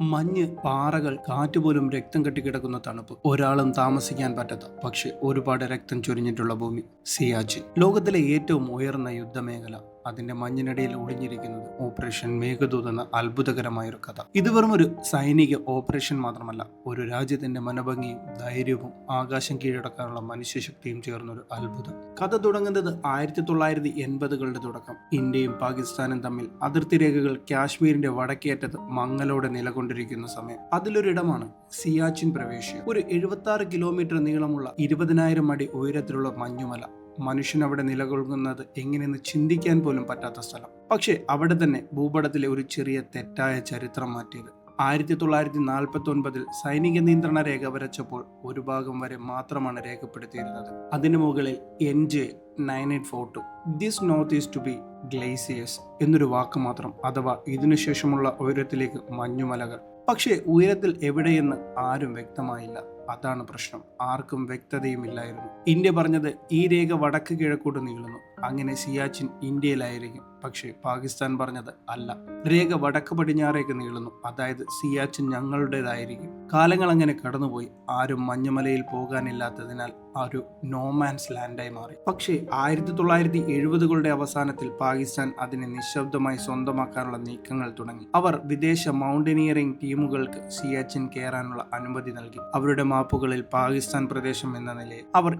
മഞ്ഞ്, പാറകൾ, കാറ്റുപോലും രക്തം കെട്ടിക്കിടക്കുന്ന തണുപ്പ്. ഒരാളും താമസിക്കാൻ പറ്റാത്ത പക്ഷെ ഒരുപാട് രക്തം ചൊരിഞ്ഞിട്ടുള്ള ഭൂമി സിയാച്ചിൻ. ലോകത്തിലെ ഏറ്റവും ഉയർന്ന യുദ്ധമേഖല. അതിന്റെ മഞ്ഞിനടിയിൽ ഒളിഞ്ഞിരിക്കുന്നത് ഓപ്പറേഷൻ മേഘദൂത് എന്ന അത്ഭുതകരമായൊരു കഥ. ഇത് വെറും ഒരു സൈനിക ഓപ്പറേഷൻ മാത്രമല്ല, ഒരു രാജ്യത്തിന്റെ മനഭംഗിയും ധൈര്യവും ആകാശം കീഴടക്കാനുള്ള മനുഷ്യശക്തിയും ചേർന്നൊരു അത്ഭുതം. കഥ തുടങ്ങുന്നത് 1980കളുടെ തുടക്കം. ഇന്ത്യയും പാകിസ്ഥാനും തമ്മിൽ അതിർത്തി രേഖകൾ കാശ്മീരിന്റെ വടക്കേറ്റത്ത് മങ്ങലോടെ നിലകൊണ്ടിരിക്കുന്ന സമയം. അതിലൊരിടമാണ് സിയാച്ചിൻ പ്രവേശ്യം. ഒരു 76 കിലോമീറ്റർ നീളമുള്ള 20,000 അടി ഉയരത്തിലുള്ള മഞ്ഞുമല. മനുഷ്യൻ അവിടെ നിലകൊള്ളുന്നത് എങ്ങനെയെന്ന് ചിന്തിക്കാൻ പോലും പറ്റാത്ത സ്ഥലം. പക്ഷേ അവിടെ തന്നെ ഭൂപടത്തിലെ ഒരു ചെറിയ തെറ്റായ ചരിത്രം മാറ്റിയത്. 1949 സൈനിക നിയന്ത്രണ രേഖ വരച്ചപ്പോൾ ഒരു ഭാഗം വരെ മാത്രമാണ് രേഖപ്പെടുത്തിയിരുന്നത്. അതിനു മുകളിൽ NJ-9842 this north is to be glaciers എന്നൊരു വാക്ക് മാത്രം, അഥവാ ഇതിനുശേഷമുള്ള ഉയരത്തിലേക്ക് മഞ്ഞുമലകൾ. പക്ഷേ ഉയരത്തിൽ എവിടെയെന്ന് ആരും വ്യക്തമായില്ല. അതാണ് പ്രശ്നം. ആർക്കും വ്യക്തതയുമില്ലായിരുന്നു. ഇന്ത്യ പറഞ്ഞത് ഈ രേഖ വടക്ക് കിഴക്കോട്ട് നീളുന്നു, അങ്ങനെ സിയാച്ചിൻ ഇന്ത്യയിലായിരിക്കും. പക്ഷേ പാകിസ്ഥാൻ പറഞ്ഞത് അല്ല, രേഖ വടക്ക് പടിഞ്ഞാറേക്ക് നീളുന്നു, അതായത് സിയാച്ചിൻ ഞങ്ങളുടേതായിരിക്കും. കാലങ്ങൾ അങ്ങനെ കടന്നുപോയി. ആരും മഞ്ഞുമലയിൽ പോകാനില്ലാത്തതിനാൽ ഒരു നോമാൻസ് ലാൻഡായി മാറി. പക്ഷേ 1970കളുടെ അവസാനത്തിൽ പാകിസ്ഥാൻ അതിനെ നിശബ്ദമായി സ്വന്തമാക്കാനുള്ള നീക്കങ്ങൾ തുടങ്ങി. അവർ വിദേശ മൗണ്ടനിയറിംഗ് ടീമുകൾക്ക് സിയാച്ചിൻ കയറാനുള്ള അനുമതി നൽകി. അവരുടെ മാപ്പുകളിൽ പാകിസ്ഥാൻ പ്രദേശം എന്ന നിലയിൽ അവർ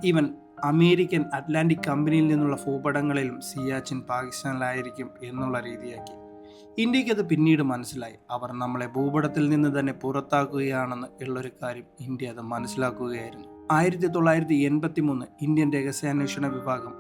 അമേരിക്കൻ അറ്റ്ലാന്റിക് കമ്പനിയിൽ നിന്നുള്ള ഭൂപടങ്ങളിലും സിയാച്ചിൻ പാകിസ്ഥാനിലായിരിക്കും എന്നുള്ള രീതിയാക്കി. ഇന്ത്യക്ക് അത് പിന്നീട് മനസ്സിലായി. അവർ നമ്മളെ ഭൂപടത്തിൽ നിന്ന് തന്നെ പുറത്താക്കുകയാണെന്ന് ഉള്ളൊരു കാര്യം ഇന്ത്യ അത് മനസ്സിലാക്കുകയായിരുന്നു. 1983 ഇന്ത്യൻ രഹസ്യാന്വേഷണ വിഭാഗം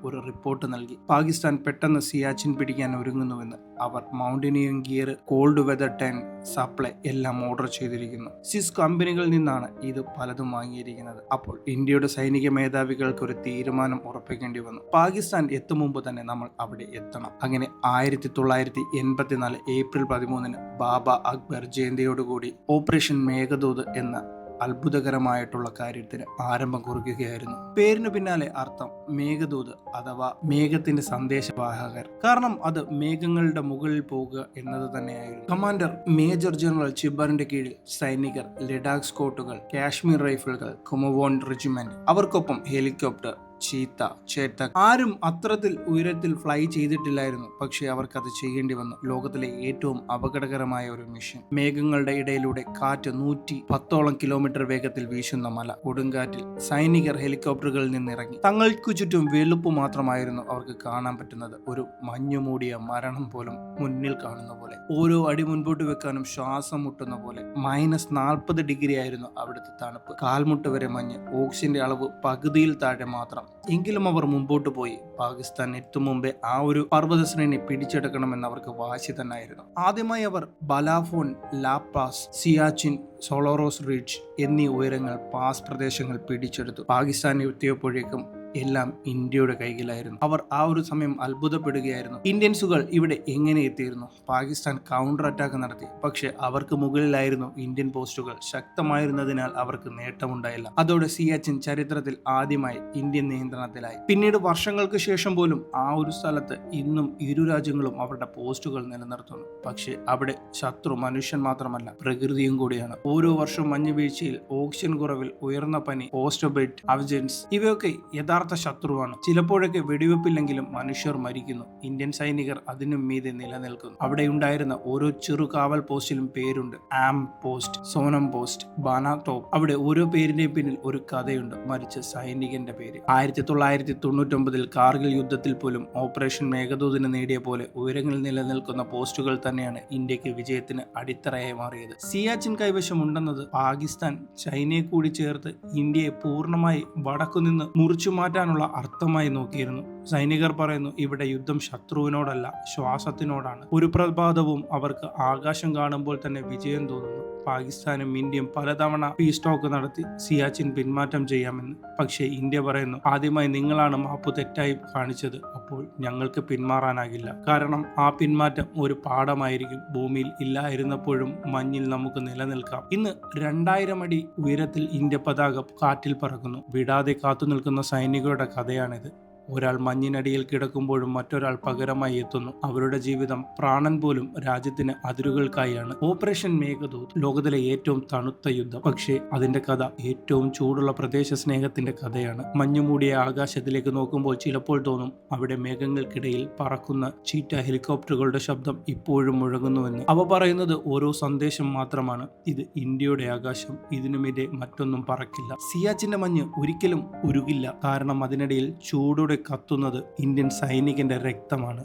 ഒരു റിപ്പോർട്ട് നൽകി. പാകിസ്ഥാൻ പെട്ടെന്ന് സിയാച്ചിൻ പിടിക്കാൻ ഒരുങ്ങുന്നുവെന്ന്. അവർ mountaineering gear, cold weather tent, supply എല്ലാം ഓർഡർ ചെയ്തിരിക്കുന്നു. സ്വിസ് കമ്പനികളിൽ നിന്നാണ് ഇത് പലതും വാങ്ങിയിരിക്കുന്നത്. അപ്പോൾ ഇന്ത്യയുടെ സൈനിക മേധാവികൾക്ക് ഒരു തീരുമാനം ഉറപ്പിക്കേണ്ടി വന്നു. പാകിസ്ഥാൻ എത്തും മുമ്പ് തന്നെ നമ്മൾ അവിടെ എത്തണം. അങ്ങനെ 1984 ഏപ്രിൽ 13 ബാബ അക്ബർ ജയന്തിയോടുകൂടി ഓപ്പറേഷൻ മേഘദൂത് എന്ന അത്ഭുതകരമായിട്ടുള്ള കാര്യത്തിന് ആരംഭം കുറിക്കുകയായിരുന്നു. പേരിന് പിന്നാലെ അർത്ഥം മേഘദൂത് അഥവാ മേഘത്തിന്റെ സന്ദേശവാഹകർ. കാരണം അത് മേഘങ്ങളുടെ മുകളിൽ പോകുക എന്നത് തന്നെയായിരുന്നു. കമാൻഡർ മേജർ ജനറൽ ചിബറിന്റെ കീഴിൽ സൈനികർ, ലഡാക്ക് സ്കോട്ടുകൾ, കാശ്മീർ റൈഫിളുകൾ, കുമവോൺ റെജിമെന്റ്, അവർക്കൊപ്പം ഹെലികോപ്റ്റർ, ചീത്ത, ചേട്ടക്. ആരും അത്രത്തിൽ ഉയരത്തിൽ ഫ്ലൈ ചെയ്തിട്ടില്ലായിരുന്നു. പക്ഷെ അവർക്കത് ചെയ്യേണ്ടി വന്നു. ലോകത്തിലെ ഏറ്റവും അപകടകരമായ ഒരു മിഷൻ. മേഘങ്ങളുടെ ഇടയിലൂടെ കാറ്റ് 110ഓളം കിലോമീറ്റർ വേഗത്തിൽ വീശുന്ന മല. കൊടുങ്കാറ്റിൽ സൈനികർ ഹെലികോപ്റ്ററുകളിൽ നിന്നിറങ്ങി. തങ്ങൾക്കു ചുറ്റും വെളുപ്പ് മാത്രമായിരുന്നു അവർക്ക് കാണാൻ പറ്റുന്നത്. ഒരു മഞ്ഞുമൂടിയ മരണം പോലും മുന്നിൽ കാണുന്ന പോലെ. ഓരോ അടി മുൻപോട്ട് വെക്കാനും ശ്വാസം മുട്ടുന്ന പോലെ. -40 ഡിഗ്രി ആയിരുന്നു അവിടുത്തെ തണുപ്പ്. കാൽമുട്ട് വരെ മഞ്ഞ്. ഓക്സിജന്റെ അളവ് പകുതിയിൽ താഴെ മാത്രം. എങ്കിലും അവർ മുമ്പോട്ട് പോയി. പാകിസ്ഥാൻ എത്തും മുമ്പേ ആ ഒരു പർവ്വതശ്രേണി പിടിച്ചെടുക്കണമെന്ന് അവർക്ക് വാശി തന്നെയായിരുന്നു. ആദ്യമായി അവർ ബലാഫോൺ, ലാപാസ്, സിയാച്ചിൻ, സോളോറോസ് റിഡ്ജ് എന്നീ ഉയരങ്ങൾ, പാസ് പ്രദേശങ്ങൾ പിടിച്ചെടുത്തു. പാകിസ്ഥാൻ എത്തിയപ്പോഴേക്കും എല്ലാം ഇന്ത്യയുടെ കൈകളിലായിരുന്നു. അവർ ആ ഒരു സമയം അത്ഭുതപ്പെടുകയായിരുന്നു. ഇന്ത്യൻസുകൾ ഇവിടെ എങ്ങനെ എത്തിയിരുന്നു? പാകിസ്ഥാൻ കൗണ്ടർ അറ്റാക്ക് നടത്തി. പക്ഷെ അവർക്ക് മുകളിലായിരുന്നു ഇന്ത്യൻ പോസ്റ്റുകൾ. ശക്തമായിരുന്നതിനാൽ അവർക്ക് നേട്ടമുണ്ടായില്ല. അതോടെ സിയാച്ചിൻ ചരിത്രത്തിൽ ആദ്യമായി ഇന്ത്യൻ നിയന്ത്രണത്തിലായി. പിന്നീട് വർഷങ്ങൾക്ക് ശേഷം പോലും ആ ഒരു സ്ഥലത്ത് ഇന്നും ഇരു രാജ്യങ്ങളും അവരുടെ പോസ്റ്റുകൾ നിലനിർത്തുന്നു. പക്ഷെ അവിടെ ശത്രു മനുഷ്യൻ മാത്രമല്ല, പ്രകൃതിയും കൂടിയാണ്. ഓരോ വർഷവും മഞ്ഞുവീഴ്ചയിൽ, ഓക്സിജൻ കുറവിൽ, ഉയർന്ന പനി, പോസ്റ്റോബൈറ്റ്, അവജൻസ് ഇവയൊക്കെ യഥാർത്ഥ ശത്രുവാണ്. ചിലപ്പോഴൊക്കെ വെടിവെപ്പില്ലെങ്കിലും മനുഷ്യർ മരിക്കുന്നു. ഇന്ത്യൻ സൈനികർ അതിനും മീതെ നിലനിൽക്കുന്നു. അവിടെ ഉണ്ടായിരുന്ന ഓരോ ചെറു കാവൽ പോസ്റ്റിലും പേരുണ്ട്. ആം പോസ്റ്റ്, സോനം പോസ്റ്റ്, ബാന ടോപ്പ്. അവിടെ ഓരോ പേരിന്റെയും പിന്നിൽ ഒരു കഥയുണ്ട്. മരിച്ച സൈനികന്റെ പേര്. 1999 കാർഗിൽ യുദ്ധത്തിൽ പോലും ഓപ്പറേഷൻ മേഘദൂതിന് നേടിയ പോലെ ഉയരങ്ങളിൽ നിലനിൽക്കുന്ന പോസ്റ്റുകൾ തന്നെയാണ് ഇന്ത്യക്ക് വിജയത്തിന് അടിത്തറയായി മാറിയത്. സിയാച്ചിൻ കൈവശമുണ്ടെന്നത് പാകിസ്ഥാൻ ചൈനയെ കൂടി ചേർത്ത് ഇന്ത്യയെ പൂർണ്ണമായി വടക്കുനിന്ന് മുറിച്ചു മാറ്റാനുള്ള അർത്ഥമായി നോക്കിയിരുന്നു. സൈനികർ പറയുന്നു, ഇവിടെ യുദ്ധം ശത്രുവിനോടല്ല, ശ്വാസത്തിനോടാണ്. ഒരു പ്രഭാതവും അവർക്ക് ആകാശം കാണുമ്പോൾ തന്നെ വിജയം തോന്നുന്നു. പാകിസ്ഥാനും ഇന്ത്യയും പലതവണ പീസ് ടോക്ക് നടത്തി സിയാച്ചിൻ പിന്മാറ്റം ചെയ്യാമെന്ന്. പക്ഷേ ഇന്ത്യ പറയുന്നു, ആദ്യമായി നിങ്ങളാണ് മാപ്പ് തെറ്റായി കാണിച്ചത്, അപ്പോൾ ഞങ്ങൾക്ക് പിന്മാറാനാകില്ല. കാരണം ആ പിന്മാറ്റം ഒരു പാഠമായിരിക്കും. ഭൂമിയിൽ ഇല്ലായിരുന്നപ്പോഴും മഞ്ഞിൽ നമുക്ക് നിലനിൽക്കാം. ഇന്ന് 2000 അടി ഉയരത്തിൽ ഇന്ത്യ പതാക കാറ്റിൽ പറക്കുന്നു. വിടാതെ കാത്തു നിൽക്കുന്ന സൈനികരുടെ കഥയാണിത്. ഒരാൾ മഞ്ഞിനടിയിൽ കിടക്കുമ്പോഴും മറ്റൊരാൾ പകരമായി എത്തുന്നു. അവരുടെ ജീവിതം പ്രാണൻ പോലും രാജ്യത്തിന് അതിരുകൾക്കായാണ്. ഓപ്പറേഷൻ മേഘദൂത് ലോകത്തിലെ ഏറ്റവും തണുത്ത യുദ്ധം, പക്ഷേ അതിന്റെ കഥ ഏറ്റവും ചൂടുള്ള പ്രദേശ സ്നേഹത്തിന്റെ കഥയാണ്. മഞ്ഞുമൂടിയ ആകാശത്തിലേക്ക് നോക്കുമ്പോൾ ചിലപ്പോൾ തോന്നും അവിടെ മേഘങ്ങൾക്കിടയിൽ പറക്കുന്ന ചീറ്റ ഹെലികോപ്റ്ററുകളുടെ ശബ്ദം ഇപ്പോഴും മുഴങ്ങുന്നുവെന്ന്. അവ പറയുന്നത് ഓരോ സന്ദേശം മാത്രമാണ്. ഇത് ഇന്ത്യയുടെ ആകാശം, ഇതിനുമിടെ മറ്റൊന്നും പറക്കില്ല. സിയാച്ചിന്റെ മഞ്ഞ് ഒരിക്കലും ഉരുകില്ല, കാരണം അതിനിടയിൽ ചൂടോടെ കത്തുന്നത് ഇന്ത്യൻ സൈനികന്റെ രക്തമാണ്.